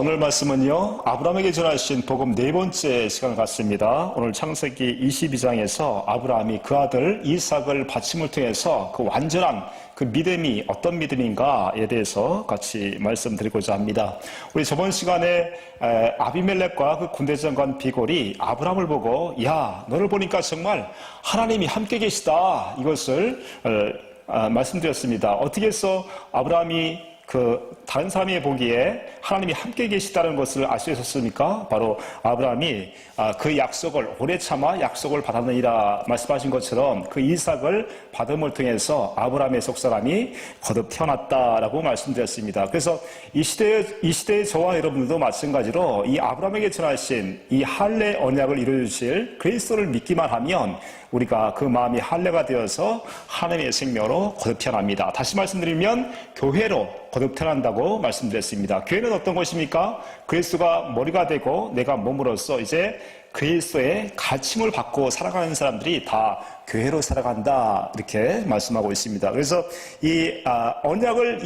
오늘 말씀은요, 아브라함에게 전하신 복음 네 번째 시간 같습니다. 오늘 창세기 22장에서 아브라함이 그 아들 이삭을 바침을 통해서 그 완전한 그 믿음이 어떤 믿음인가에 대해서 같이 말씀드리고자 합니다. 우리 저번 시간에 아비멜렉과 그 군대장관 비골이 아브라함을 보고, 야, 너를 보니까 정말 하나님이 함께 계시다, 이것을 말씀드렸습니다. 어떻게 해서 아브라함이 다른 사람이 보기에 하나님이 함께 계시다는 것을 알 수 있었습니까? 바로 아브라함이 그 약속을 오래 참아 약속을 받았느니라 말씀하신 것처럼 그 이삭을 받음을 통해서 아브라함의 속사람이 거듭 태어났다라고 말씀드렸습니다. 그래서 이 시대의 저와 여러분들도 마찬가지로 이 아브라함에게 전하신 이 할례 언약을 이루실 그리스도를 믿기만 하면 우리가 그 마음이 할례가 되어서 하나님의 생명으로 거듭 태어납니다. 다시 말씀드리면 교회로 거듭 태어난다고 말씀드렸습니다. 교회는 어떤 것입니까? 그리스도가 머리가 되고 내가 몸으로써 이제 그리스도의 가르침을 받고 살아가는 사람들이 다 교회로 살아간다, 이렇게 말씀하고 있습니다. 그래서 이 언약을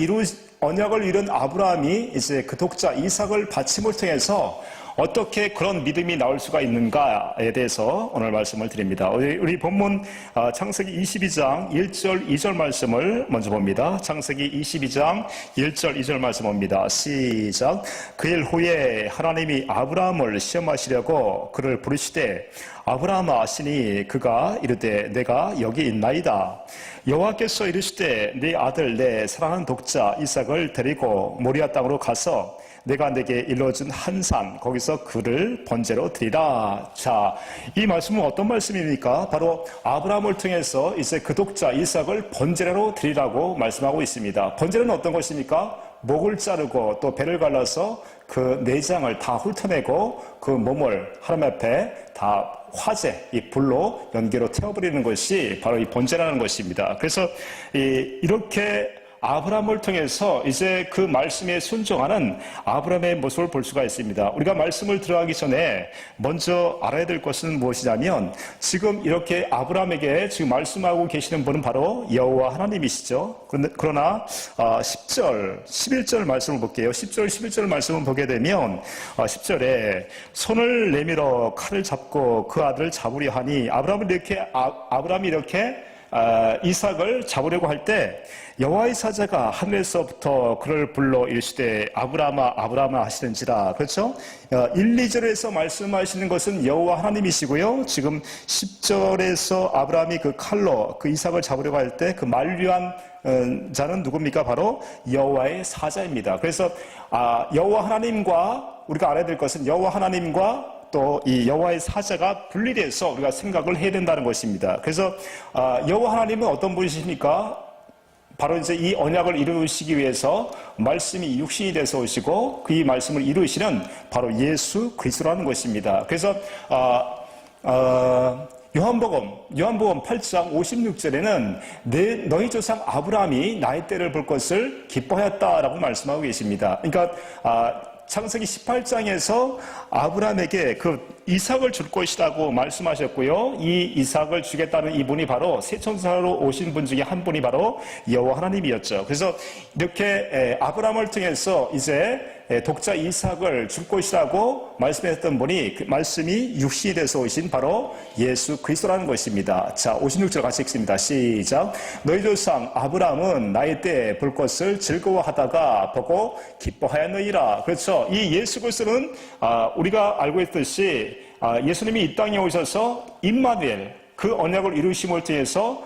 이룬 아브라함이 이제 그 독자 이삭을 바침을 통해서 어떻게 그런 믿음이 나올 수가 있는가에 대해서 오늘 말씀을 드립니다. 우리 본문 창세기 22장 1절 2절 말씀을 먼저 봅니다. 창세기 22장 1절 2절 말씀 봅니다. 시작. 그 일 후에 하나님이 아브라함을 시험하시려고 그를 부르시되 아브라함아 하시니 그가 이르되 내가 여기 있나이다. 여호와께서 이르시되 네 아들 내 사랑하는 독자 이삭을 데리고 모리아 땅으로 가서 내가 내게 일러준 한 산 거기서 그를 번제로 드리라. 자, 이 말씀은 어떤 말씀입니까? 바로 아브라함을 통해서 이제 그 독자 이삭을 번제로 드리라고 말씀하고 있습니다. 번제는 어떤 것입니까? 목을 자르고 또 배를 갈라서 그 내장을 다 훑어내고 그 몸을 하나님 앞에 다 화재, 이 불로 연기로 태워버리는 것이 바로 이 번제라는 것입니다. 그래서 이렇게 아브라함을 통해서 이제 그 말씀에 순종하는 아브라함의 모습을 볼 수가 있습니다. 우리가 말씀을 들어가기 전에 먼저 알아야 될 것은 무엇이냐면 지금 이렇게 아브라함에게 지금 말씀하고 계시는 분은 바로 여호와 하나님이시죠. 그러나 10절, 11절 말씀을 볼게요. 10절, 11절 말씀을 보게 되면 10절에 손을 내밀어 칼을 잡고 그 아들을 잡으려 하니 아브라함이 이렇게 이삭을 잡으려고 할 때 여호와의 사자가 하늘에서부터 그를 불러 이르시되 아브라함아 아브라함아 하시는지라. 그렇죠? 1, 2절에서 말씀하시는 것은 여호와 하나님이시고요. 지금 10절에서 아브라함이 그 칼로 그 이삭을 잡으려고 할 때 그 만류한 자는 누굽니까? 바로 여호와의 사자입니다. 그래서 여호와 하나님과 우리가 알아야 될 것은 여호와 하나님과 또 이 여호와의 사자가 분리돼서 우리가 생각을 해야 된다는 것입니다. 그래서 여호와 하나님은 어떤 분이십니까? 바로 이제 이 언약을 이루시기 위해서 말씀이 육신이 돼서 오시고 그 이 말씀을 이루시는 바로 예수 그리스도라는 것입니다. 그래서 요한복음 8장 56절에는 너희 조상 아브라함이 나의 때를 볼 것을 기뻐하였다라고 말씀하고 계십니다. 그러니까 창세기 18장에서 아브라함에게 그 이삭을 줄 것이라고 말씀하셨고요. 이 이삭을 주겠다는 이분이 바로 세천사로 오신 분 중에 한 분이 바로 여호와 하나님이었죠. 그래서 이렇게 아브라함을 통해서 이제 독자 이삭을 줄 것이라고 말씀했던 분이 그 말씀이 육신이 돼서 오신 바로 예수 그리스도라는 것입니다. 자, 56절 같이 읽습니다. 시작. 너희 조상 아브라함은 나의 때 볼 것을 즐거워하다가 보고 기뻐하였느니라. 그렇죠. 이 예수 그리스도는 우리가 알고 있듯이 예수님이 이 땅에 오셔서 임마누엘 그 언약을 이루심을 통해서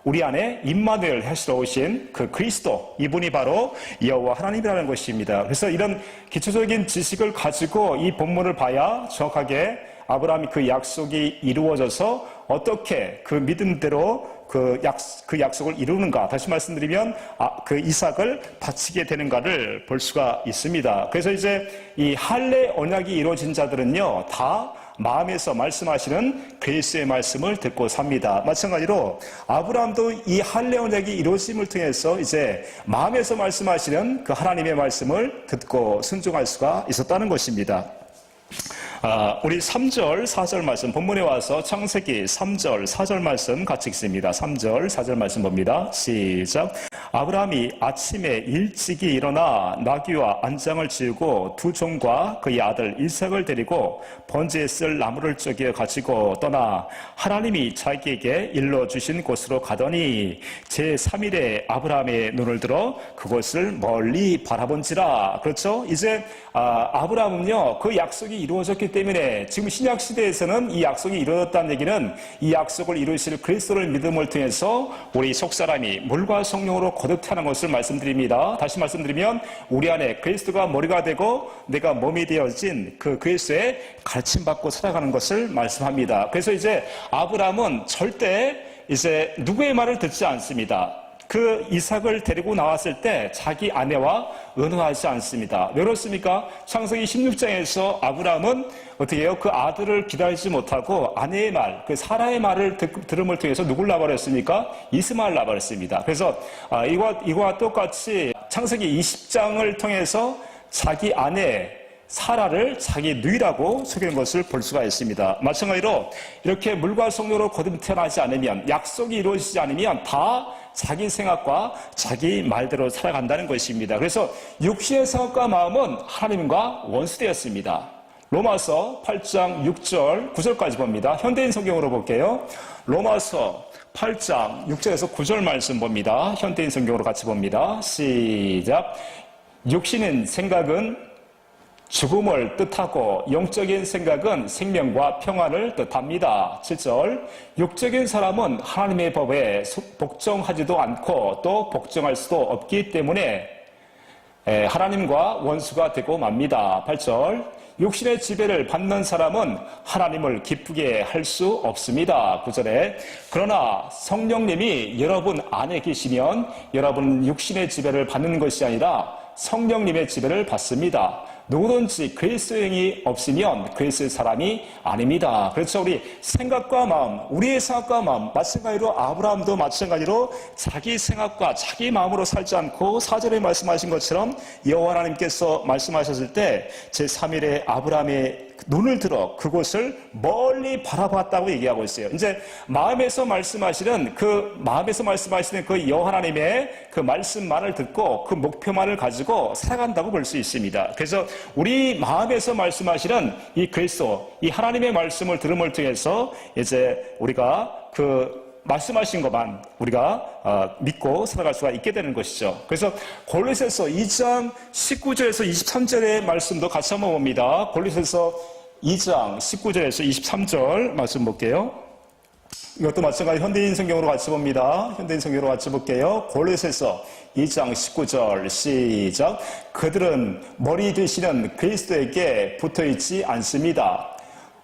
우리 안에 임마누엘 하시러 오신 그 그리스도, 이분이 바로 여호와 하나님이라는 것입니다. 그래서 이런 기초적인 지식을 가지고 이 본문을 봐야 정확하게 아브라함이 그 약속이 이루어져서 어떻게 그 믿음대로 그 약속을 이루는가, 다시 말씀드리면 그 이삭을 바치게 되는가를 볼 수가 있습니다. 그래서 이제 이 할례 언약이 이루어진 자들은요 다 마음에서 말씀하시는 그리스도의 말씀을 듣고 삽니다. 마찬가지로 아브라함도 이 할례 언약이 이루어짐을 통해서 이제 마음에서 말씀하시는 그 하나님의 말씀을 듣고 순종할 수가 있었다는 것입니다. 우리 3절, 4절 말씀 본문에 와서 창세기 3절, 4절 말씀 같이 읽습니다. 3절, 4절 말씀 봅니다. 시작. 아브라함이 아침에 일찍이 일어나 나귀와 안장을 지우고 두 종과 그의 아들 이삭을 데리고 번제에 쓸 나무를 쪼개 가지고 떠나 하나님이 자기에게 일러주신 곳으로 가더니 제3일에 아브라함의 눈을 들어 그곳을 멀리 바라본지라. 그렇죠? 이제 아브라함은요, 그 약속이 이루어졌기 때문에 지금 신약 시대에서는 이 약속이 이루어졌다는 얘기는 이 약속을 이루실 그리스도를 믿음을 통해서 우리 속사람이 물과 성령으로 거듭하는 것을 말씀드립니다. 다시 말씀드리면 우리 안에 그리스도가 머리가 되고 내가 몸이 되어진 그 그리스도의 가르침받고 살아가는 것을 말씀합니다. 그래서 이제 아브라함은 절대 이제 누구의 말을 듣지 않습니다. 그 이삭을 데리고 나왔을 때 자기 아내와 의논하지 않습니다. 왜 그렇습니까? 창세기 16장에서 아브라함은 어떻게 해요? 그 아들을 기다리지 못하고 아내의 말, 그 사라의 말을 들음을 통해서 누굴 낳아버렸습니까? 이스마엘 낳아버렸습니다. 그래서 이와 똑같이 창세기 20장을 통해서 자기 아내 사라를 자기 누이라고 속이는 것을 볼 수가 있습니다. 마찬가지로 이렇게 물과 성령으로 거듭 태어나지 않으면, 약속이 이루어지지 않으면 다 자기 생각과 자기 말대로 살아간다는 것입니다. 그래서 육신의 생각과 마음은 하나님과 원수되었습니다. 로마서 8장 6절 9절까지 봅니다. 현대인 성경으로 볼게요. 로마서 8장 6절에서 9절 말씀 봅니다. 현대인 성경으로 같이 봅니다. 시작. 육신의 생각은 죽음을 뜻하고 영적인 생각은 생명과 평안을 뜻합니다. 7절. 육적인 사람은 하나님의 법에 복종하지도 않고 또 복종할 수도 없기 때문에 하나님과 원수가 되고 맙니다. 8절. 육신의 지배를 받는 사람은 하나님을 기쁘게 할 수 없습니다. 9절에 그러나 성령님이 여러분 안에 계시면 여러분은 육신의 지배를 받는 것이 아니라 성령님의 지배를 받습니다. 누구든지 그리스도의 영이 없으면 그리스도의 사람이 아닙니다. 그렇죠. 우리 생각과 마음, 우리의 생각과 마음, 마찬가지로 아브라함도 마찬가지로 자기 생각과 자기 마음으로 살지 않고 4절에 말씀하신 것처럼 여호와 하나님께서 말씀하셨을 때 제3일에 아브라함의 눈을 들어 그곳을 멀리 바라봤다고 얘기하고 있어요. 이제 마음에서 말씀하시는 그 여호와 하나님의 그 말씀만을 듣고 그 목표만을 가지고 살아간다고 볼 수 있습니다. 그래서 우리 마음에서 말씀하시는 이 그리스도, 이 하나님의 말씀을 들음을 통해서 이제 우리가 그 말씀하신 것만 우리가 믿고 살아갈 수가 있게 되는 것이죠. 그래서 골로새서 2장 19절에서 23절의 말씀도 같이 한번 봅니다. 골로새서 2장 19절에서 23절 말씀 볼게요. 이것도 마찬가지 현대인 성경으로 같이 봅니다. 현대인 성경으로 같이 볼게요. 골로새서 2장 19절 시작. 그들은 머리 되시는 그리스도에게 붙어있지 않습니다.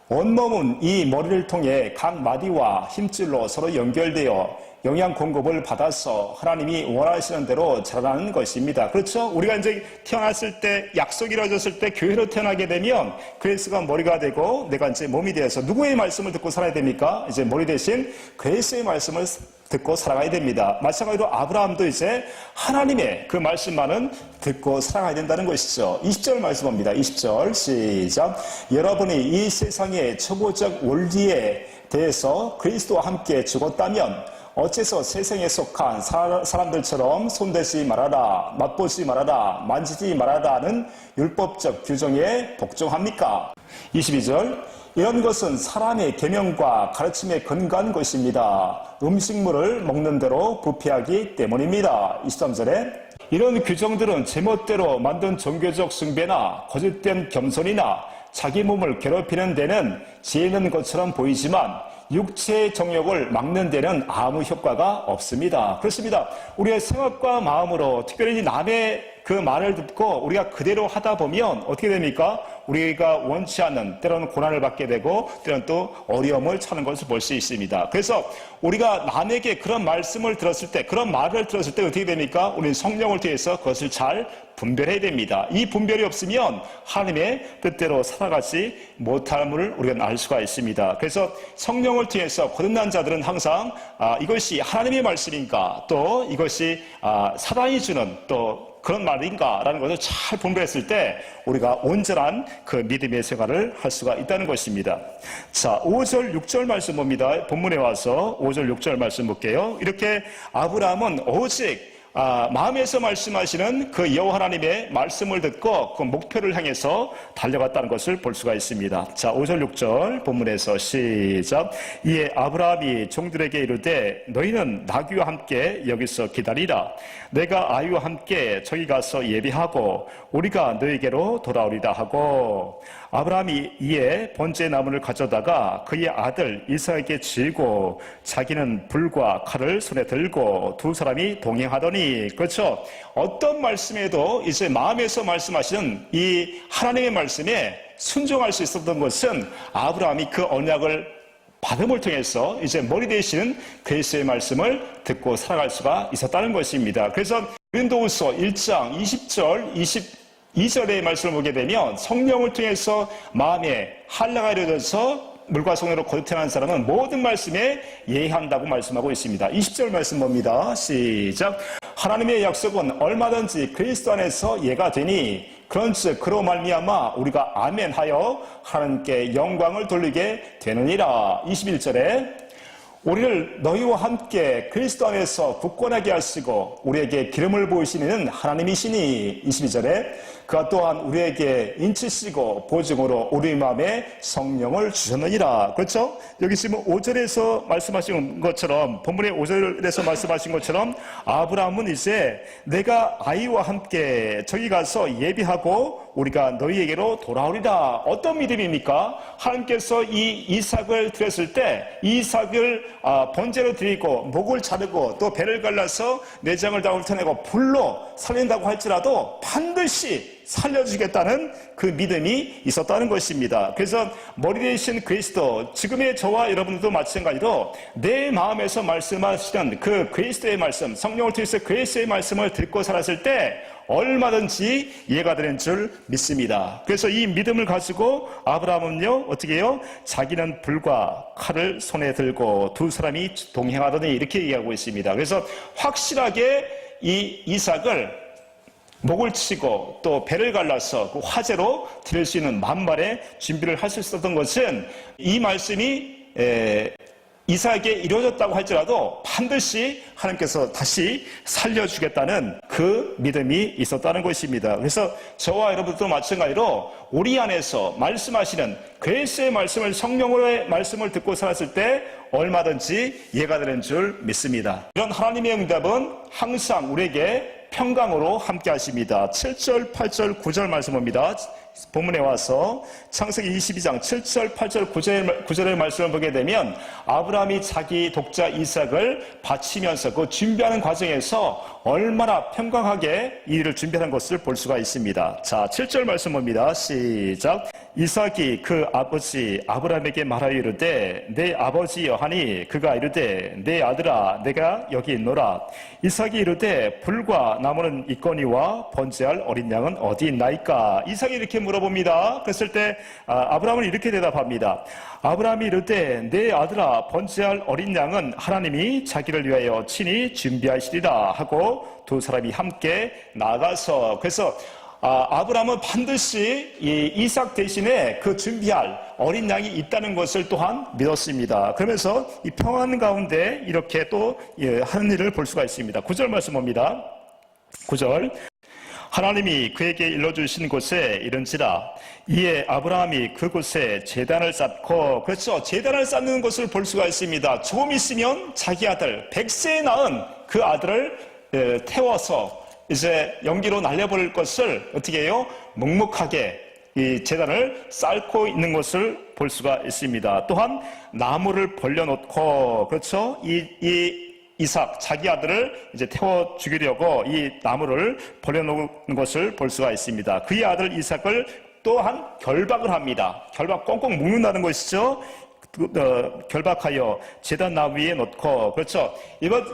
온몸은 이 머리를 통해 각 마디와 힘줄로 서로 연결되어 영양 공급을 받아서 하나님이 원하시는 대로 자라나는 것입니다. 그렇죠? 우리가 이제 태어났을 때, 약속이 이루어졌을 때 교회로 태어나게 되면 그리스도가 머리가 되고 내가 이제 몸이 되어서 누구의 말씀을 듣고 살아야 됩니까? 이제 머리 대신 그리스도의 말씀을 듣고 살아가야 됩니다. 마찬가지로 아브라함도 이제 하나님의 그 말씀만은 듣고 살아가야 된다는 것이죠. 20절 말씀 봅니다. 20절 시작. 여러분이 이 세상의 초보적 원리에 대해서 그리스도와 함께 죽었다면 어째서 세상에 속한 사람들처럼 손대지 말아라, 맛보지 말아라, 만지지 말아라는 율법적 규정에 복종합니까? 22절. 이런 것은 사람의 계명과 가르침에 근거한 것입니다. 음식물을 먹는 대로 부패하기 때문입니다. 23절에 이런 규정들은 제멋대로 만든 종교적 숭배나 거짓된 겸손이나 자기 몸을 괴롭히는 데는 지혜 있는 것처럼 보이지만 육체의 정욕을 막는 데는 아무 효과가 없습니다. 그렇습니다. 우리의 생각과 마음으로 특별히 남의 그 말을 듣고 우리가 그대로 하다 보면 어떻게 됩니까? 우리가 원치 않는 때로는 고난을 받게 되고 때로는 또 어려움을 처하는 것을 볼 수 있습니다. 그래서 우리가 남에게 그런 말씀을 들었을 때, 그런 말을 들었을 때 어떻게 됩니까? 우리는 성령을 통해서 그것을 잘 분별해야 됩니다. 이 분별이 없으면 하나님의 뜻대로 살아가지 못함을 우리가 알 수가 있습니다. 그래서 성령을 통해서 거듭난 자들은 항상 이것이 하나님의 말씀인가, 또 이것이 사단이 주는 또 그런 말인가라는 것을 잘 분별했을 때 우리가 온전한 그 믿음의 생활을 할 수가 있다는 것입니다. 자, 5절, 6절 말씀 봅니다. 본문에 와서 5절, 6절 말씀 볼게요. 이렇게 아브라함은 오직 마음에서 말씀하시는 그 여호와 하나님의 말씀을 듣고 그 목표를 향해서 달려갔다는 것을 볼 수가 있습니다. 자, 5절 6절 본문에서 시작. 이에 아브라함이 종들에게 이르되 너희는 나귀와 함께 여기서 기다리라. 내가 아이와 함께 저기 가서 예비하고 우리가 너희에게로 돌아오리라 하고, 아브라함이 이에 번제의 나무를 가져다가 그의 아들 이삭에게 지고 자기는 불과 칼을 손에 들고 두 사람이 동행하더니, 그렇죠? 어떤 말씀에도 이제 마음에서 말씀하시는 이 하나님의 말씀에 순종할 수 있었던 것은 아브라함이 그 언약을 받음을 통해서 이제 머리 대신 그리스도의 말씀을 듣고 살아갈 수가 있었다는 것입니다. 그래서 고린도후서 1장 20절 22절의 말씀을 보게 되면 성령을 통해서 마음에 한량가 이루어져서 물과 성령으로 거듭난 사람은 모든 말씀에 예의한다고 말씀하고 있습니다. 20절 말씀 봅니다. 시작. 하나님의 약속은 얼마든지 그리스도 안에서 예가 되니 그런즉 그로 말미암아 우리가 아멘하여 하나님께 영광을 돌리게 되느니라. 21절에 우리를 너희와 함께 그리스도 안에서 굳건하게 하시고 우리에게 기름을 부으시는 하나님이시니. 22절에 그가 또한 우리에게 인치시고 보증으로 우리 마음에 성령을 주셨느니라. 그렇죠? 여기 지금 5절에서 말씀하신 것처럼, 본문의 5절에서 말씀하신 것처럼 아브라함은 이제 내가 아이와 함께 저기 가서 예비하고 우리가 너희에게로 돌아오리라. 어떤 믿음입니까? 하나님께서 이 이삭을 드렸을 때 이삭을 번제로 드리고 목을 자르고 또 배를 갈라서 내장을 다 훑어내고 불로 살린다고 할지라도 반드시 살려주겠다는 그 믿음이 있었다는 것입니다. 그래서 머리 대신 그리스도, 지금의 저와 여러분들도 마찬가지로 내 마음에서 말씀하시는 그 그리스도의 말씀, 성령을 통해서 그리스도의 말씀을 듣고 살았을 때 얼마든지 이해가 되는 줄 믿습니다. 그래서 이 믿음을 가지고 아브라함은요 어떻게 해요? 자기는 불과 칼을 손에 들고 두 사람이 동행하더니 이렇게 얘기하고 있습니다. 그래서 확실하게 이 이삭을 목을 치고 또 배를 갈라서 그 화제로 드릴 수 있는 만발의 준비를 할 수 있었던 것은 이 말씀이 이삭에게 이루어졌다고 할지라도 반드시 하나님께서 다시 살려주겠다는 그 믿음이 있었다는 것입니다. 그래서 저와 여러분도 마찬가지로 우리 안에서 말씀하시는 그리스도의 말씀을, 성령으로의 말씀을 듣고 살았을 때 얼마든지 이해가 되는 줄 믿습니다. 이런 하나님의 응답은 항상 우리에게 평강으로 함께 하십니다. 7절, 8절, 9절 말씀입니다. 본문에 와서 창세기 22장 7절, 8절, 9절의 말씀을 보게 되면 아브라함이 자기 독자 이삭을 바치면서 그 준비하는 과정에서 얼마나 평강하게 이 일을 준비하는 것을 볼 수가 있습니다. 자, 7절 말씀 봅니다. 시작. 이삭이 그 아버지 아브라함에게 말하여 이르되 내 아버지여 하니 그가 이르되 내 아들아 내가 여기 있노라. 이삭이 이르되 불과 나무는 있거니와 번제할 어린 양은 어디 있나이까. 이삭이 이렇게 물어봅니다. 그랬을 때 아브라함은 이렇게 대답합니다. 아브라함이 이르되 내 아들아 번제할 어린 양은 하나님이 자기를 위하여 친히 준비하시리라 하고 두 사람이 함께 나가서, 그래서 아브라함은 반드시 이 이삭 대신에 그 준비할 어린 양이 있다는 것을 또한 믿었습니다. 그러면서 이 평안 가운데 이렇게 또 하는 일을 볼 수가 있습니다. 9절 말씀 봅니다. 9절. 하나님이 그에게 일러주신 곳에 이른지라. 이에 아브라함이 그곳에 제단을 쌓고, 그렇죠, 제단을 쌓는 것을 볼 수가 있습니다. 조금 있으면 자기 아들 100세에 낳은 그 아들을 태워서 이제 연기로 날려버릴 것을 어떻게 해요? 묵묵하게 이 제단을 쌓고 있는 것을 볼 수가 있습니다. 또한 나무를 벌려놓고, 그렇죠, 이삭 자기 아들을 이제 태워 죽이려고 이 나무를 벌려놓은 것을 볼 수가 있습니다. 그의 아들 이삭을 또한 결박을 합니다. 결박 꽁꽁 묶는다는 것이죠. 결박하여 제단 나무 위에 놓고, 그렇죠.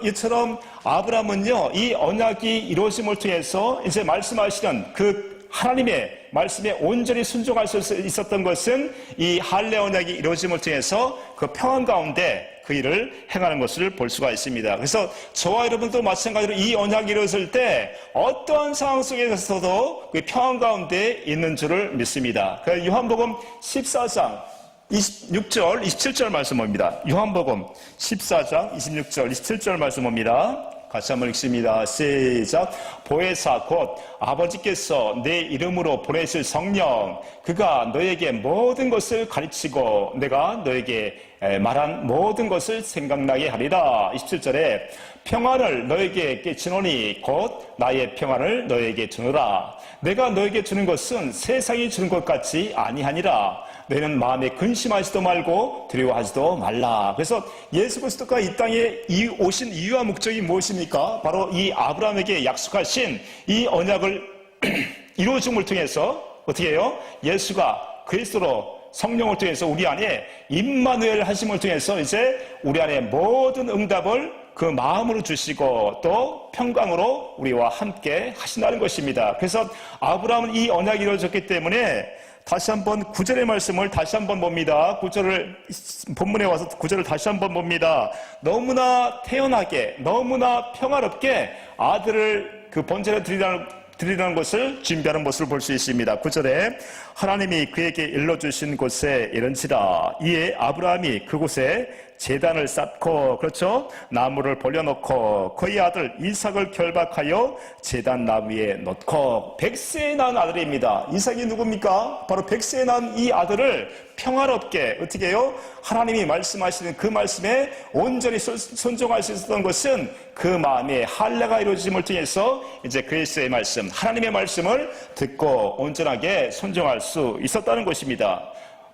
이처럼 아브라함은요 이 언약이 이루어짐을 통해서 이제 말씀하시는 그 하나님의 말씀에 온전히 순종할 수 있었던 것은 이 할례 언약이 이루어짐을 통해서 그 평안 가운데 그 일을 행하는 것을 볼 수가 있습니다. 그래서 저와 여러분도 마찬가지로 이 언약이 이루어질 때 어떠한 상황 속에서도 그 평안 가운데 있는 줄을 믿습니다. 그 요한복음 14장 26절, 27절 말씀 봅니다. 요한복음 14장 26절, 27절 말씀 봅니다. 같이 한번 읽습니다. 시작. 보혜사 곧 아버지께서 내 이름으로 보내실 성령 그가 너에게 모든 것을 가르치고 내가 너에게 말한 모든 것을 생각나게 하리라. 27절에 평안을 너에게 끼치노니 곧 나의 평안을 너에게 주노라. 내가 너에게 주는 것은 세상이 주는 것 같이 아니하니라. 너희는 마음에 근심하지도 말고 두려워하지도 말라. 그래서 예수 그리스도가 이 땅에 오신 이유와 목적이 무엇입니까? 바로 이 아브라함에게 약속하신 이 언약을 이루어줌을 통해서 어떻게 해요? 예수가 그리스도로 성령을 통해서 우리 안에 임마누엘 하심을 통해서 이제 우리 안에 모든 응답을 그 마음으로 주시고 또 평강으로 우리와 함께 하신다는 것입니다. 그래서 아브라함은 이 언약이 이루어졌기 때문에 다시 한번 9절의 말씀을 다시 한번 봅니다. 9절을 본문에 와서 9절을 다시 한번 봅니다. 너무나 태연하게 너무나 평화롭게 아들을 그 번제로 드리라는 것을 준비하는 모습을 볼 수 있습니다. 9절에 하나님이 그에게 일러주신 곳에 이른지라. 이에 아브라함이 그곳에 제단을 쌓고 그렇죠? 나무를 벌려놓고 그의 아들 이삭을 결박하여 제단 나무에 놓고 100세에 낳은 아들입니다. 이삭이 누굽니까? 바로 100세에 낳은 이 아들을 평화롭게 어떻게 해요? 하나님이 말씀하시는 그 말씀에 온전히 순종할 수 있었던 것은 그 마음에 할례가 이루어짐을 통해서 이제 그리스도의 말씀, 하나님의 말씀을 듣고 온전하게 순종할 수 있었다는 것입니다.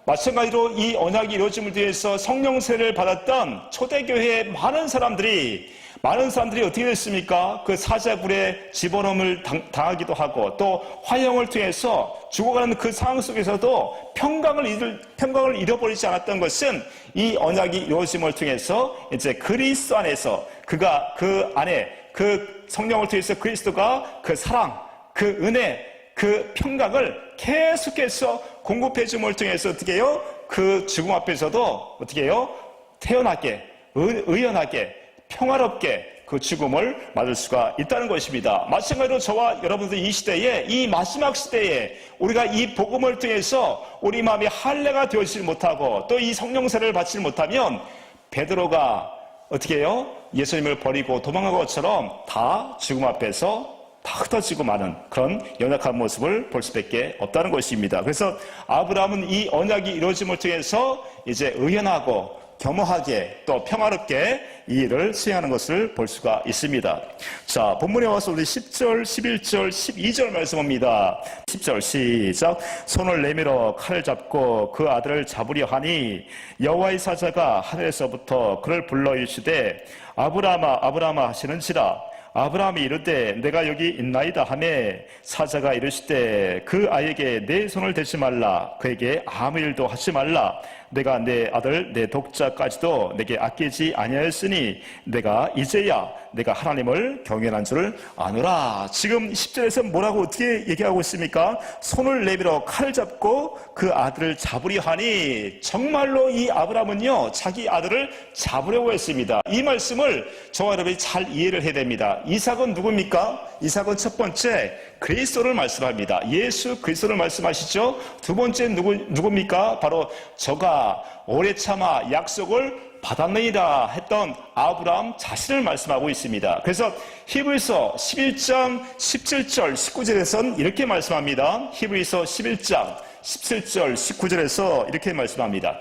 마찬가지로 이 언약이 이루어짐을 위해서 성령 세례를 받았던 초대교회의 많은 사람들이 어떻게 됐습니까? 그 사자굴에 집어넣음을 당하기도 하고 또 화형을 통해서 죽어가는 그 상황 속에서도 평강을 잃어버리지 않았던 것은 이 언약이 이루어짐을 통해서 이제 그리스도 안에서 그가 그 안에 그 성령을 통해서 그리스도가 그 사랑, 그 은혜, 그 평강을 계속해서 공급해 줌을 통해서 어떻게 해요? 그 죽음 앞에서도 어떻게 해요? 태연하게, 의연하게, 평화롭게 그 죽음을 맞을 수가 있다는 것입니다. 마찬가지로 저와 여러분들 이 시대에, 이 마지막 시대에 우리가 이 복음을 통해서 우리 마음이 할례가 되어지지 못하고 또 이 성령세를 받지 못하면 베드로가 어떻게 해요? 예수님을 버리고 도망간 것처럼 다 죽음 앞에서 다 흩어지고 마는 그런 연약한 모습을 볼 수밖에 없다는 것입니다. 그래서 아브라함은 이 언약이 이루어짐을 통해서 이제 의연하고 겸허하게 또 평화롭게 이 일을 수행하는 것을 볼 수가 있습니다. 자, 본문에 와서 우리 10절, 11절, 12절 말씀합니다. 10절 시작. 손을 내밀어 칼을 잡고 그 아들을 잡으려 하니 여호와의 사자가 하늘에서부터 그를 불러 이르시되 아브라함아 아브라함아 하시는지라. 아브라함이 이르되 내가 여기 있나이다 하매 사자가 이르시되 그 아이에게 내 손을 대지 말라. 그에게 아무 일도 하지 말라. 내가 내 아들 내 독자까지도 내게 아끼지 아니하였으니 내가 이제야 내가 하나님을 경외한 줄을 아노라. 지금 10절에서 뭐라고 어떻게 얘기하고 있습니까? 손을 내밀어 칼을 잡고 그 아들을 잡으려 하니 정말로 이 아브라함은요 자기 아들을 잡으려고 했습니다. 이 말씀을 저와 여러분이 잘 이해를 해야 됩니다. 이삭은 누굽니까? 이삭은 첫 번째 그리스도를 말씀합니다. 예수 그리스도를 말씀하시죠. 두 번째 누굽니까? 바로 저가 오래 참아 약속을 받았느니라 했던 아브라함 자신을 말씀하고 있습니다. 그래서 히브리서 11장 17절 19절에서는 이렇게 말씀합니다. 히브리서 11장 17절 19절에서 이렇게 말씀합니다.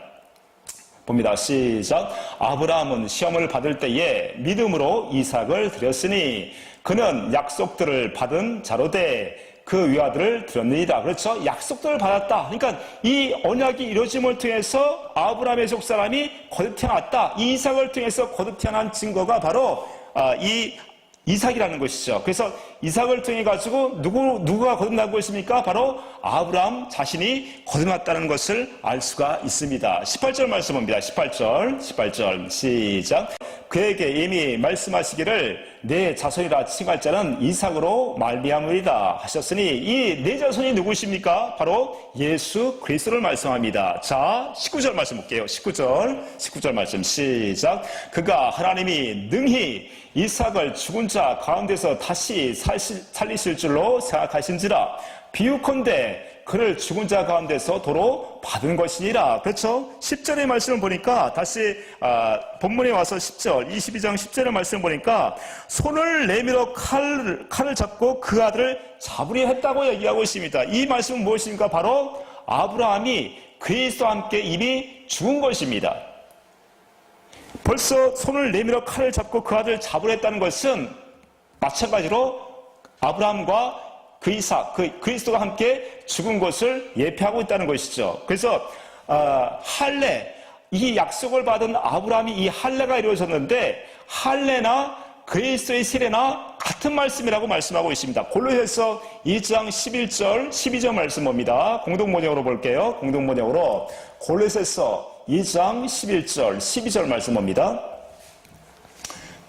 봅니다. 시작. 아브라함은 시험을 받을 때에 믿음으로 이삭을 드렸으니 그는 약속들을 받은 자로되 그 외아들을 드렸느니라. 그렇죠? 약속들을 받았다. 그러니까 이 언약이 이루어짐을 통해서 아브라함의 족사람이 거듭 태어났다. 이 이삭을 통해서 거듭 태어난 증거가 바로 이 이삭이라는 것이죠. 그래서 이삭을 통해 가지고 누구가 거듭난 것입니까? 바로 아브라함 자신이 거듭났다는 것을 알 수가 있습니다. 18절 말씀 봅니다. 18절 시작. 그에게 이미 말씀하시기를 내 자손이라 칭할 자는 이삭으로 말미암으리다 하셨으니 이 내 자손이 누구십니까? 바로 예수 그리스도를 말씀합니다. 자, 19절 말씀 볼게요. 19절 말씀 시작. 그가 하나님이 능히 이삭을 죽은 자 가운데서 다시 살리실 줄로 생각하신지라 비유컨대 그를 죽은 자 가운데서 도로 받은 것이니라. 그렇죠? 10절의 말씀을 보니까 다시 본문에 와서 10절 22장 10절의 말씀을 보니까 손을 내밀어 칼을 잡고 그 아들을 잡으려 했다고 얘기하고 있습니다. 이 말씀은 무엇입니까? 바로 아브라함이 그리스도와 함께 이미 죽은 것입니다. 벌써 손을 내밀어 칼을 잡고 그 아들을 잡으려 했다는 것은 마찬가지로 아브라함과 그 이삭, 그리스도가 함께 죽은 것을 예표하고 있다는 것이죠. 그래서 할례, 이 약속을 받은 아브라함이 이 할례가 이루어졌는데 할례나 그리스도의 세례나 같은 말씀이라고 말씀하고 있습니다. 골로새서 2장 11절, 12절 말씀 봅니다. 공동번역으로 볼게요. 공동번역으로 골로새서 2장 11절, 12절 말씀 봅니다.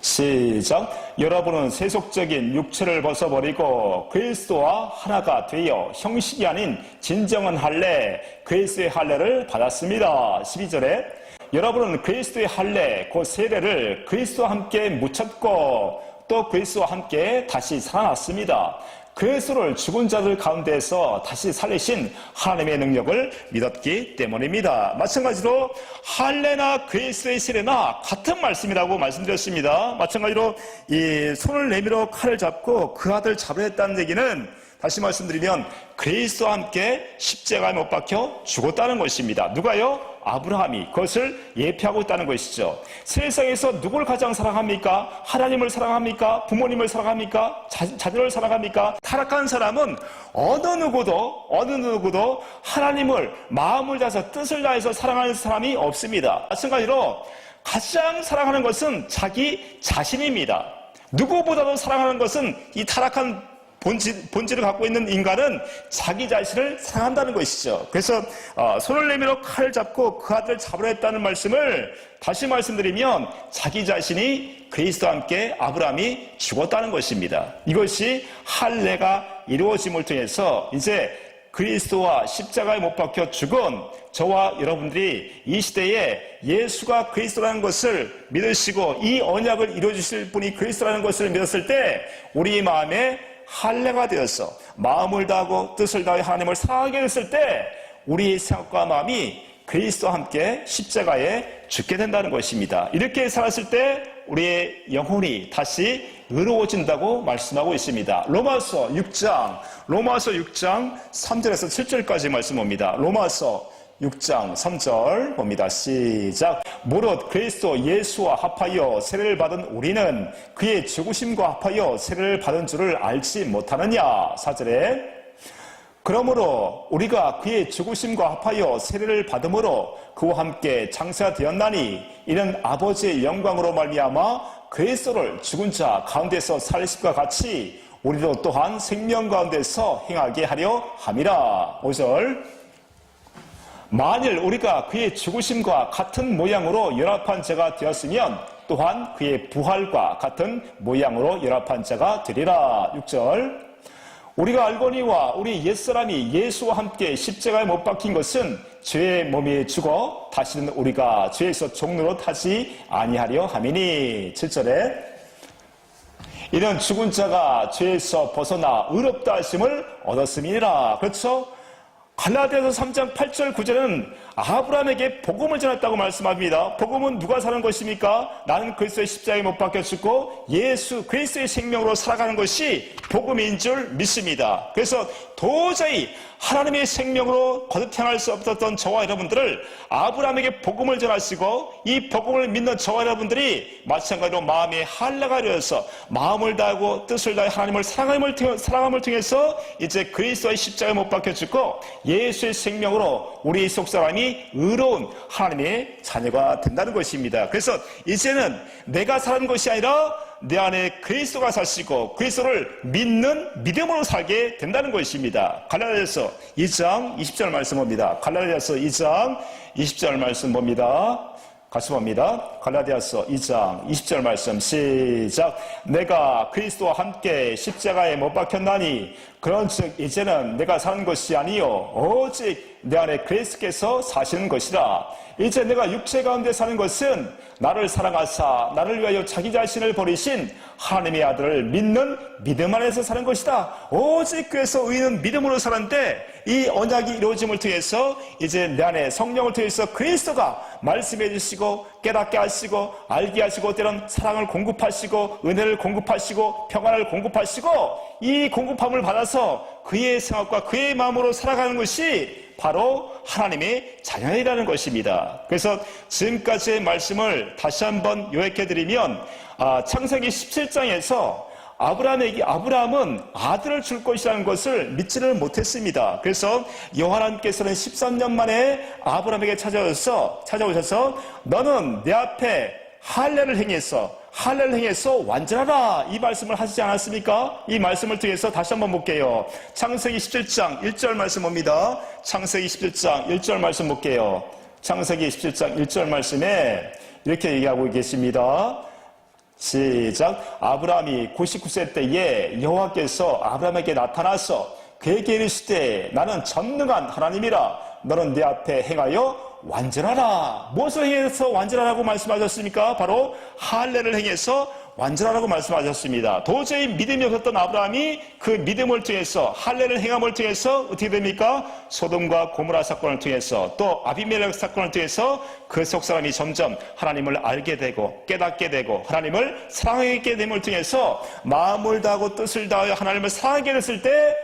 시작. 여러분은 세속적인 육체를 벗어버리고 그리스도와 하나가 되어 형식이 아닌 진정한 할례, 그리스도의 할례를 받았습니다. 12절에 여러분은 그리스도의 할례, 그 세례를 그리스도와 함께 묻혔고 또 그리스도와 함께 다시 살아났습니다. 그리스도를 죽은 자들 가운데서 다시 살리신 하나님의 능력을 믿었기 때문입니다. 마찬가지로 할례나 그리스도의 세례나 같은 말씀이라고 말씀드렸습니다. 마찬가지로 이 손을 내밀어 칼을 잡고 그 아들 잡으려 했다는 얘기는 다시 말씀드리면 그리스도와 함께 십자가에 못 박혀 죽었다는 것입니다. 누가요? 아브라함이 그것을 예표하고 있다는 것이죠. 세상에서 누굴 가장 사랑합니까? 하나님을 사랑합니까? 부모님을 사랑합니까? 자녀를 사랑합니까? 타락한 사람은 어느 누구도 하나님을 마음을 다해서 뜻을 다해서 사랑하는 사람이 없습니다. 마찬가지로 가장 사랑하는 것은 자기 자신입니다. 누구보다도 사랑하는 것은 이 타락한 본질을 갖고 있는 인간은 자기 자신을 사랑한다는 것이죠. 그래서 손을 내밀어 칼을 잡고 그 아들을 잡으려 했다는 말씀을 다시 말씀드리면 자기 자신이 그리스도와 함께 아브라함이 죽었다는 것입니다. 이것이 할례가 이루어짐을 통해서 이제 그리스도와 십자가에 못 박혀 죽은 저와 여러분들이 이 시대에 예수가 그리스도라는 것을 믿으시고 이 언약을 이루어주실 분이 그리스도라는 것을 믿었을 때 우리 마음에 할례가 되어서 마음을 다하고 뜻을 다해 하나님을 사랑하게 됐을 때 우리의 생각과 마음이 그리스도와 함께 십자가에 죽게 된다는 것입니다. 이렇게 살았을 때 우리의 영혼이 다시 의로워진다고 말씀하고 있습니다. 로마서 6장 3절에서 7절까지 말씀 봅니다. 로마서 6장 3절 봅니다. 시작. 무릇 그리스도 예수와 합하여 세례를 받은 우리는 그의 죽으심과 합하여 세례를 받은 줄을 알지 못하느냐. 4절에 그러므로 우리가 그의 죽으심과 합하여 세례를 받음으로 그와 함께 장사되었나니 이는 아버지의 영광으로 말미암아 그리스도를 죽은 자 가운데서 살리심과 같이 우리도 또한 생명 가운데서 행하게 하려 함이라. 5절 만일 우리가 그의 죽으심과 같은 모양으로 연합한 자가 되었으면 또한 그의 부활과 같은 모양으로 연합한 자가 되리라. 6절 우리가 알거니와 우리 옛사람이 예수와 함께 십자가에 못 박힌 것은 죄의 몸에 죽어 다시는 우리가 죄에서 종로로 타지 아니하려 함이니. 7절에 이는 죽은 자가 죄에서 벗어나 의롭다 하심을 얻었음이니라. 그렇죠? 갈라디아서 3장 8절 9절은 아브라함에게 복음을 전했다고 말씀합니다. 복음은 누가 사는 것입니까? 나는 그리스도의 십자가에 못 박혀 죽고 예수 그리스도의 생명으로 살아가는 것이 복음인 줄 믿습니다. 그래서 도저히 하나님의 생명으로 거듭 태어날 수 없었던 저와 여러분들을 아브라함에게 복음을 전하시고 이 복음을 믿는 저와 여러분들이 마찬가지로 마음에 할례가 이루어서 마음을 다하고 뜻을 다해 하나님을 사랑함을 통해서 이제 그리스도의 십자가에 못 박혀 죽고 예수의 생명으로 우리 속사람이 의로운 하나님의 자녀가 된다는 것입니다. 그래서 이제는 내가 사는 것이 아니라 내 안에 그리스도가 사시고 그리스도를 믿는 믿음으로 살게 된다는 것입니다. 갈라디아서 2장 20절 말씀 봅니다. 갈라디아서 2장 20절 말씀 봅니다. 같이 봅니다. 갈라디아서 2장 20절 말씀 시작. 내가 그리스도와 함께 십자가에 못 박혔나니 그런즉 이제는 내가 사는 것이 아니요 오직 내 안에 그리스도께서 사시는 것이라. 이제 내가 육체 가운데 사는 것은 나를 사랑하사 나를 위하여 자기 자신을 버리신 하나님의 아들을 믿는 믿음 안에서 사는 것이다. 오직 그래서 의인은 믿음으로 사는데 이 언약이 이루어짐을 통해서 이제 내 안에 성령을 통해서 그리스도가 말씀해 주시고 깨닫게 하시고 알게 하시고 때론 사랑을 공급하시고 은혜를 공급하시고 평안을 공급하시고 이 공급함을 받아서 그의 생각과 그의 마음으로 살아가는 것이 바로 하나님의 자녀이라는 것입니다. 그래서 지금까지의 말씀을 다시 한번 요약해드리면 창세기 17장에서 아브라함은 아들을 줄 것이라는 것을 믿지를 못했습니다. 그래서 여호와께서는 13년 만에 아브라함에게 찾아오셔서 너는 내 앞에 할례를 행해서 완전하라 이 말씀을 하시지 않았습니까? 이 말씀을 통해서 다시 한번 볼게요. 창세기 17장 1절 말씀 봅니다. 창세기 17장 1절 말씀 볼게요. 창세기 17장 1절 말씀에 이렇게 얘기하고 계십니다. 시작. 아브라함이 99세 때에 여호와께서 아브라함에게 나타나서 그에게 이르시되 나는 전능한 하나님이라 너는 내 앞에 행하여 완전하라. 무엇을 행해서 완전하라고 말씀하셨습니까? 바로 할례를 행해서 완전하라고 말씀하셨습니다. 도저히 믿음이 없었던 아브라함이 그 믿음을 통해서 할례를 행함을 통해서 어떻게 됩니까? 소돔과 고모라 사건을 통해서 또 아비멜렉 사건을 통해서 그 속 사람이 점점 하나님을 알게 되고 깨닫게 되고 하나님을 사랑하게 됨을 통해서 마음을 다하고 뜻을 다하여 하나님을 사랑하게 됐을 때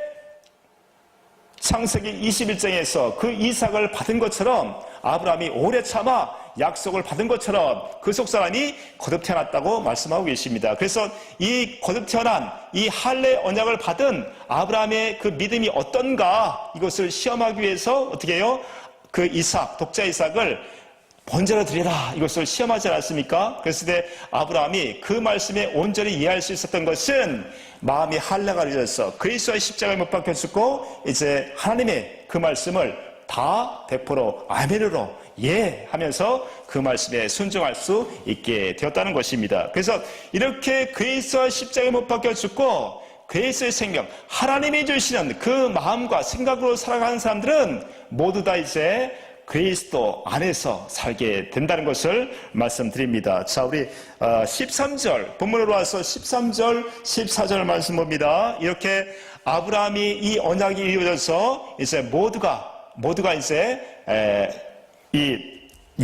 창세기 21장에서 그 이삭을 받은 것처럼 아브라함이 오래 참아 약속을 받은 것처럼 그 속 사람이 거듭 태어났다고 말씀하고 계십니다. 그래서 이 거듭 태어난 이 할례 언약을 받은 아브라함의 그 믿음이 어떤가 이것을 시험하기 위해서 어떻게 해요? 그 이삭, 독자 이삭을 번제로 드리라 이것을 시험하지 않았습니까? 그랬을 때 아브라함이 그 말씀에 온전히 이해할 수 있었던 것은 마음이 할례가 되어서 그리스도의 십자가에 못 박혀 죽고 이제 하나님의 그 말씀을 다 100% 아멘으로 예 하면서 그 말씀에 순종할 수 있게 되었다는 것입니다. 그래서 이렇게 그리스도의 십자가에 못 박혀 죽고 그리스도의 생명 하나님이 주시는 그 마음과 생각으로 살아가는 사람들은 모두 다 이제 그리스도 안에서 살게 된다는 것을 말씀드립니다. 자, 우리 13절 본문으로 와서 13절 14절 말씀 봅니다. 이렇게 아브라함이 이 언약이 이루어져서 이제 모두가 이제 이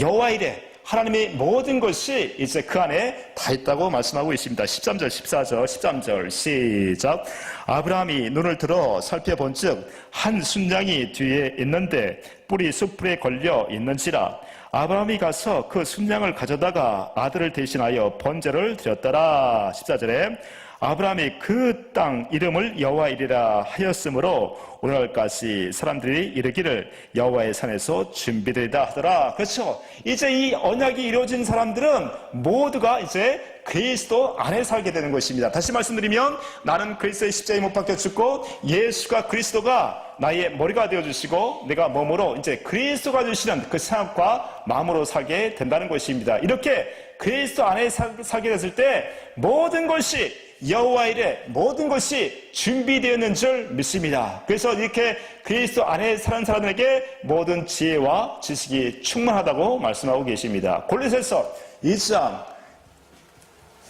여호와 이레 하나님의 모든 것이 이제 그 안에 다 있다고 말씀하고 있습니다. 13절, 14절, 13절 시작. 아브라함이 눈을 들어 살펴본즉 한 순양이 뒤에 있는데 뿔이 숯불에 걸려 있는지라. 아브라함이 가서 그 순양을 가져다가 아들을 대신하여 번제를 드렸더라. 14절에 아브라함이 그 땅 이름을 여호와이리라 하였으므로 오늘날까지 사람들이 이르기를 여호와의 산에서 준비되다 하더라. 그렇죠. 이제 이 언약이 이루어진 사람들은 모두가 이제 그리스도 안에 살게 되는 것입니다. 다시 말씀드리면 나는 그리스도의 십자가에 못 박혀 죽고 예수가 그리스도가 나의 머리가 되어주시고 내가 몸으로 이제 그리스도가 주시는 그 생각과 마음으로 살게 된다는 것입니다. 이렇게 그리스도 안에 살게 됐을 때 모든 것이 여호와 이레 모든 것이 준비되었는 줄 믿습니다. 그래서 이렇게 그리스도 안에 사는 사람들에게 모든 지혜와 지식이 충만하다고 말씀하고 계십니다. 골로새서 2장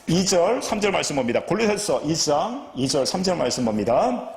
2절 3절 말씀 봅니다. 골로새서 2장 2절 3절 말씀 봅니다.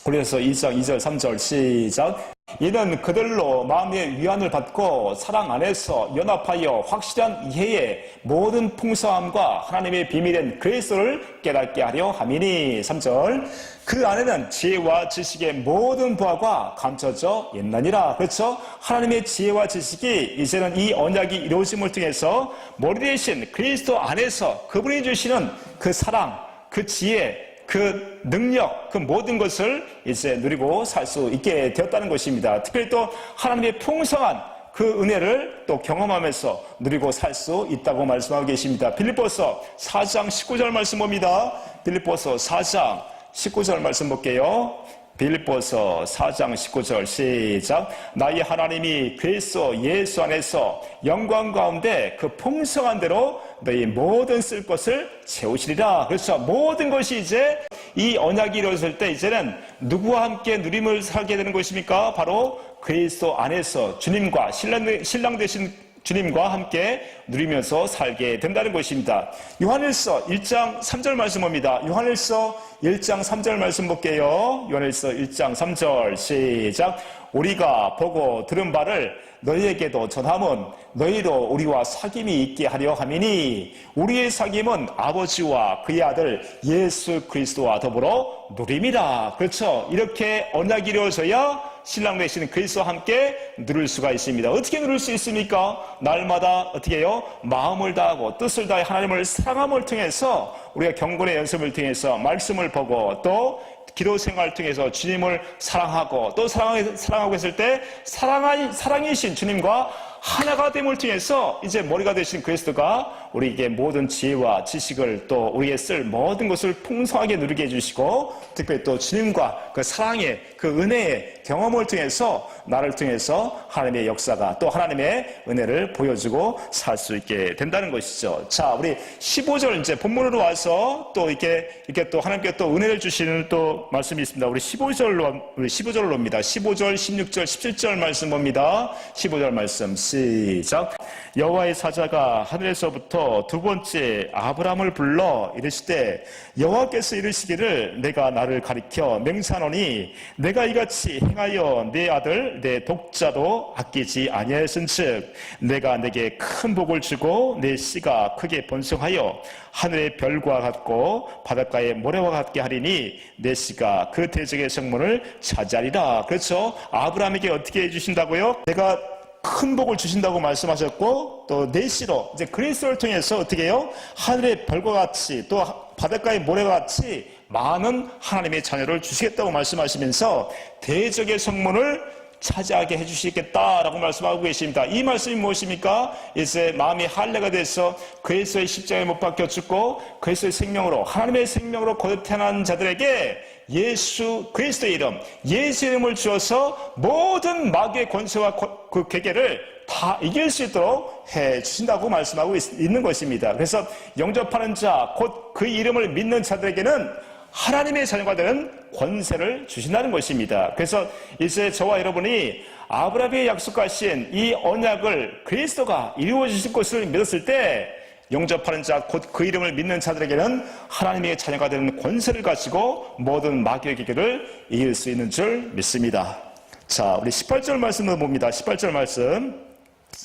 골로새서 2장 2절 3절 시작. 이는 그들로 마음의 위안을 받고 사랑 안에서 연합하여 확실한 이해의 모든 풍성함과 하나님의 비밀인 그리스도를 깨닫게 하려 함이니. 3절. 그 안에는 지혜와 지식의 모든 부하가 감춰져 있느니라. 그렇죠? 하나님의 지혜와 지식이 이제는 이 언약이 이루어짐을 통해서 머리 대신 그리스도 안에서 그분이 주시는 그 사랑, 그 지혜, 그 능력, 그 모든 것을 이제 누리고 살 수 있게 되었다는 것입니다. 특별히 또 하나님의 풍성한 그 은혜를 또 경험하면서 누리고 살 수 있다고 말씀하고 계십니다. 빌립보서 4장 19절 말씀 봅니다. 빌립보서 4장 19절 말씀 볼게요. 빌립보서 4장 19절 시작. 나의 하나님이 그리스도 예수 안에서 영광 가운데 그 풍성한 대로 너희 모든 쓸 것을 채우시리라. 그렇죠. 모든 것이 이제 이 언약이 이루어질 때 이제는 누구와 함께 누림을 살게 되는 것입니까? 바로 그리스도 안에서 주님과 신랑 되신 주님과 함께 누리면서 살게 된다는 것입니다. 요한일서 1장 3절 말씀 봅니다. 요한일서 1장 3절 말씀 볼게요. 요한일서 1장 3절 시작. 우리가 보고 들은 바를 너희에게도 전함은 너희로 우리와 사귐이 있게 하려 함이니 우리의 사귐은 아버지와 그의 아들 예수 그리스도와 더불어 누림이라. 그렇죠. 이렇게 언약이 이루어져야 신랑 되시는 그리스도와 함께 누릴 수가 있습니다. 어떻게 누릴 수 있습니까? 날마다 어떻게 해요? 마음을 다하고 뜻을 다해 하나님을 사랑함을 통해서 우리가 경건의 연습을 통해서 말씀을 보고 또 기도 생활을 통해서 주님을 사랑하고 또 사랑하고 했을 때 사랑이신 주님과 하나가 됨을 통해서 이제 머리가 되신 그리스도가 우리에게 모든 지혜와 지식을 또 우리에게 쓸 모든 것을 풍성하게 누리게 해주시고 특별히 또 주님과 그 사랑의 그 은혜의 경험을 통해서 나를 통해서 하나님의 역사가 또 하나님의 은혜를 보여주고 살 수 있게 된다는 것이죠. 자, 우리 15절 이제 본문으로 와서 또 이렇게 또 하나님께 또 은혜를 주시는 또 말씀이 있습니다. 우리 15절로 옵니다. 15절, 16절, 17절 말씀 봅니다. 15절 말씀 시작. 여호와의 사자가 하늘에서부터 두 번째 아브라함을 불러 이르시되 여호와께서 이르시기를 내가 나를 가리켜 맹세하노니 내가 이같이 행하여 내 아들 내 독자도 아끼지 아니하였은즉 내가 내게 큰 복을 주고 내 씨가 크게 번성하여 하늘의 별과 같고 바닷가의 모래와 같게 하리니 내 씨가 그 대적의 성문을 차지하리라. 그렇죠. 아브라함에게 어떻게 해주신다고요? 내가 큰 복을 주신다고 말씀하셨고 또 내시로 이제 그리스도를 통해서 어떻게 해요? 하늘의 별과 같이 또 바닷가의 모래와 같이 많은 하나님의 자녀를 주시겠다고 말씀하시면서 대적의 성문을 차지하게 해주시겠다라고 말씀하고 계십니다. 이 말씀이 무엇입니까? 이제 마음이 할례가 돼서 그리스도의 십자가에 못 박혀 죽고 그리스도의 생명으로 하나님의 생명으로 거듭 태어난 자들에게 예수 그리스도의 이름, 예수 이름을 주어서 모든 마귀의 권세와 그 계계를 다 이길 수 있도록 해 주신다고 말씀하고 있는 것입니다. 그래서 영접하는 자, 곧 그 이름을 믿는 자들에게는 하나님의 자녀가 되는 권세를 주신다는 것입니다. 그래서 이제 저와 여러분이 아브라함이 약속하신 이 언약을 그리스도가 이루어 주실 것을 믿었을 때 영접하는 자, 곧 그 이름을 믿는 자들에게는 하나님의 자녀가 되는 권세를 가지고 모든 마귀의 계계를 이길 수 있는 줄 믿습니다. 자, 우리 18절 말씀을 봅니다. 18절 말씀.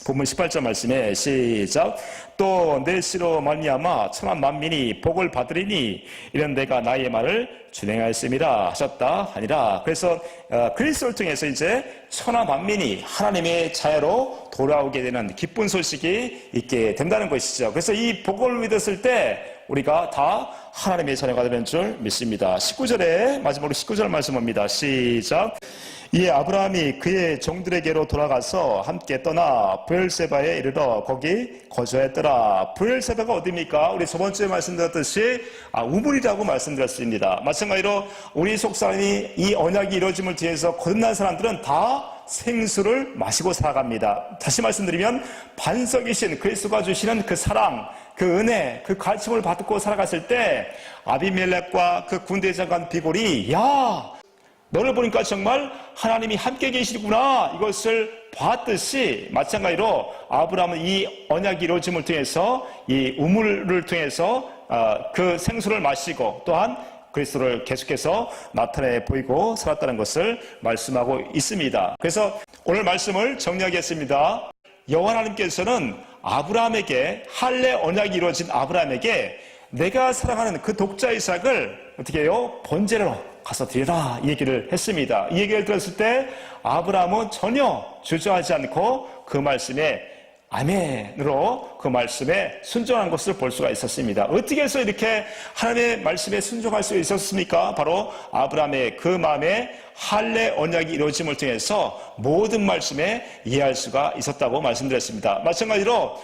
본문 18절 말씀에 시작. 또 내 씨로 말미암아 천한 만민이 복을 받으리니 이런 내가 나의 말을 준행하였음이라 하셨다 아니라. 그래서 그리스도를 통해서 이제 천하 만민이 하나님의 자녀로 돌아오게 되는 기쁜 소식이 있게 된다는 것이죠. 그래서 이 복을 믿었을 때 우리가 다 하나님의 자녀가 되는 줄 믿습니다. 19절에 마지막으로 19절 말씀입니다. 시작. 이에 아브라함이 그의 종들에게로 돌아가서 함께 떠나 브엘세바에 이르러 거기 거주했더라. 브엘세바가 어디입니까? 우리 저번주에 말씀드렸듯이 우물이라고 말씀드렸습니다. 마찬가지로 우리 속사람이 이 언약이 이루어짐을 뒤에서 거듭난 사람들은 다 생수를 마시고 살아갑니다. 다시 말씀드리면 반석이신 그리스도가 주시는 그 사랑, 그 은혜, 그 가르침을 받고 살아갔을 때 아비멜렉과 그 군대 장관 비골이 야 너를 보니까 정말 하나님이 함께 계시구나 이것을 봤듯이 마찬가지로 아브라함은 이 언약이 이루어짐을 통해서 이 우물을 통해서 그 생수를 마시고 또한 그리스도를 계속해서 나타내 보이고 살았다는 것을 말씀하고 있습니다. 그래서 오늘 말씀을 정리하겠습니다. 여호와 하나님께서는 아브라함에게 할례 언약이 이루어진 아브라함에게 내가 사랑하는 그 독자 이삭을 어떻게 해요? 번제로 가서 드리라 이 얘기를 했습니다. 이 얘기를 들었을 때 아브라함은 전혀 주저하지 않고 그 말씀에 아멘으로 그 말씀에 순종한 것을 볼 수가 있었습니다. 어떻게 해서 이렇게 하나님의 말씀에 순종할 수 있었습니까? 바로 아브라함의 그 마음에 할례 언약이 이루어짐을 통해서 모든 말씀에 이해할 수가 있었다고 말씀드렸습니다. 마찬가지로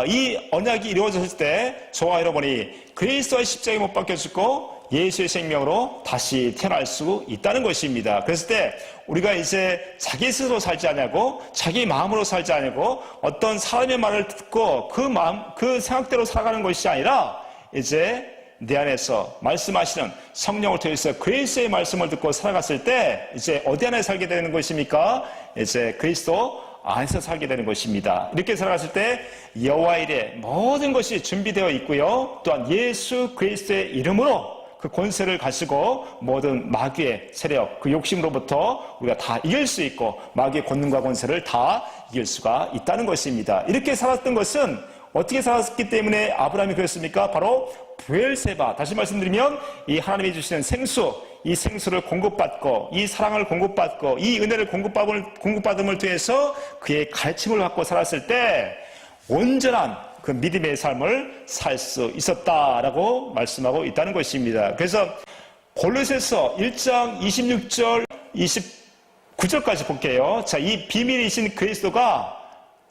이 언약이 이루어졌을 때 저와 여러분이 그리스도의 십자가에 못 박혀 죽고 예수의 생명으로 다시 태어날 수 있다는 것입니다. 그랬을 때 우리가 이제 자기 스스로 살지 않냐고, 자기 마음으로 살지 않냐고, 어떤 사람의 말을 듣고 그 마음, 그 생각대로 살아가는 것이 아니라 이제 내 안에서 말씀하시는 성령을 통해서 그리스도의 말씀을 듣고 살아갔을 때 이제 어디 안에 살게 되는 것입니까? 이제 그리스도 안에서 살게 되는 것입니다. 이렇게 살아갔을 때 여호와 일에 모든 것이 준비되어 있고요. 또한 예수 그리스도의 이름으로 그 권세를 가지고 모든 마귀의 세력, 그 욕심으로부터 우리가 다 이길 수 있고 마귀의 권능과 권세를 다 이길 수가 있다는 것입니다. 이렇게 살았던 것은 어떻게 살았기 때문에 아브라함이 그랬습니까? 바로 브엘세바, 다시 말씀드리면 이 하나님이 주시는 생수, 이 생수를 공급받고 이 사랑을 공급받고 이 은혜를 공급받음을 통해서 그의 가르침을 받고 살았을 때 온전한 그 믿음의 삶을 살 수 있었다라고 말씀하고 있다는 것입니다. 그래서 골로새서 1장 26절 29절까지 볼게요. 자, 이 비밀이신 그리스도가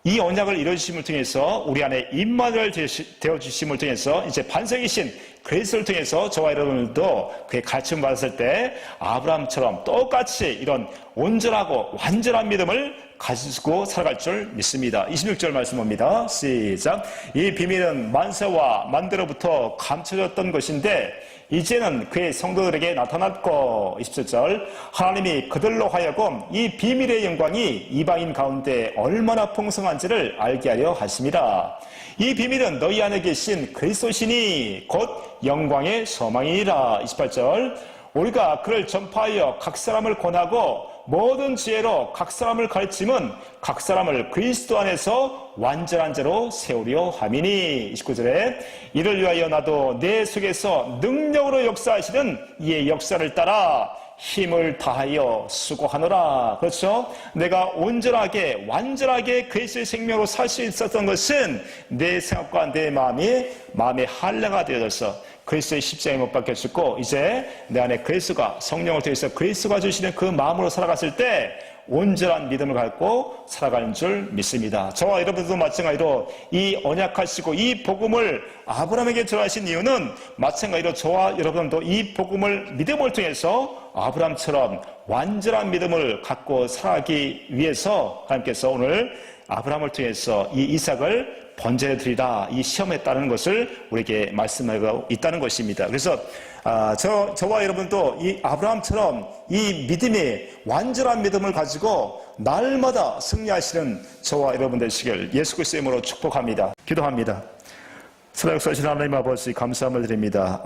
이 언약을 이루어주심을 통해서 우리 안에 임마누엘 되어주심을 통해서 이제 반석이신 그리스도를 통해서 저와 여러분들도 그의 가르침을 받았을 때 아브라함처럼 똑같이 이런 온전하고 완전한 믿음을 가지고 살아갈 줄 믿습니다. 26절 말씀 봅니다. 시작. 이 비밀은 만세와 만대로부터 감춰졌던 것인데 이제는 그의 성도들에게 나타났고 27절 하나님이 그들로 하여금 이 비밀의 영광이 이방인 가운데 얼마나 풍성한지를 알게 하려 하심이라. 이 비밀은 너희 안에 계신 그리스도시니 곧 영광의 소망이니라. 28절 우리가 그를 전파하여 각 사람을 권하고 모든 지혜로 각 사람을 가르침은 각 사람을 그리스도 안에서 완전한 자로 세우려 함이니. 29절에 이를 위하여 나도 내 속에서 능력으로 역사하시는 이의 역사를 따라 힘을 다하여 수고하노라. 그렇죠? 내가 온전하게 완전하게 그리스도의 생명으로 살 수 있었던 것은 내 생각과 내 마음의 할례가 되어져서 그리스도의 십자가에 못 박혀 죽고 이제 내 안에 그리스도가 성령을 통해서 그리스도가 주시는 그 마음으로 살아갔을 때 온전한 믿음을 갖고 살아가는 줄 믿습니다. 저와 여러분들도 마찬가지로 이 언약하시고 이 복음을 아브라함에게 전하신 이유는 마찬가지로 저와 여러분도 이 복음을 믿음을 통해서 아브라함처럼 완전한 믿음을 갖고 살아가기 위해서 하나님께서 오늘 아브라함을 통해서 이 이삭을 번제해 드리라 이 시험에 따르는 것을 우리에게 말씀하고 있다는 것입니다. 그래서 저와 여러분도 이 아브라함처럼 이 믿음이 완전한 믿음을 가지고 날마다 승리하시는 저와 여러분 되시길 예수 그리스도의 이름으로 축복합니다. 기도합니다. 살아역사하신 하나님 아버지 감사함을 드립니다.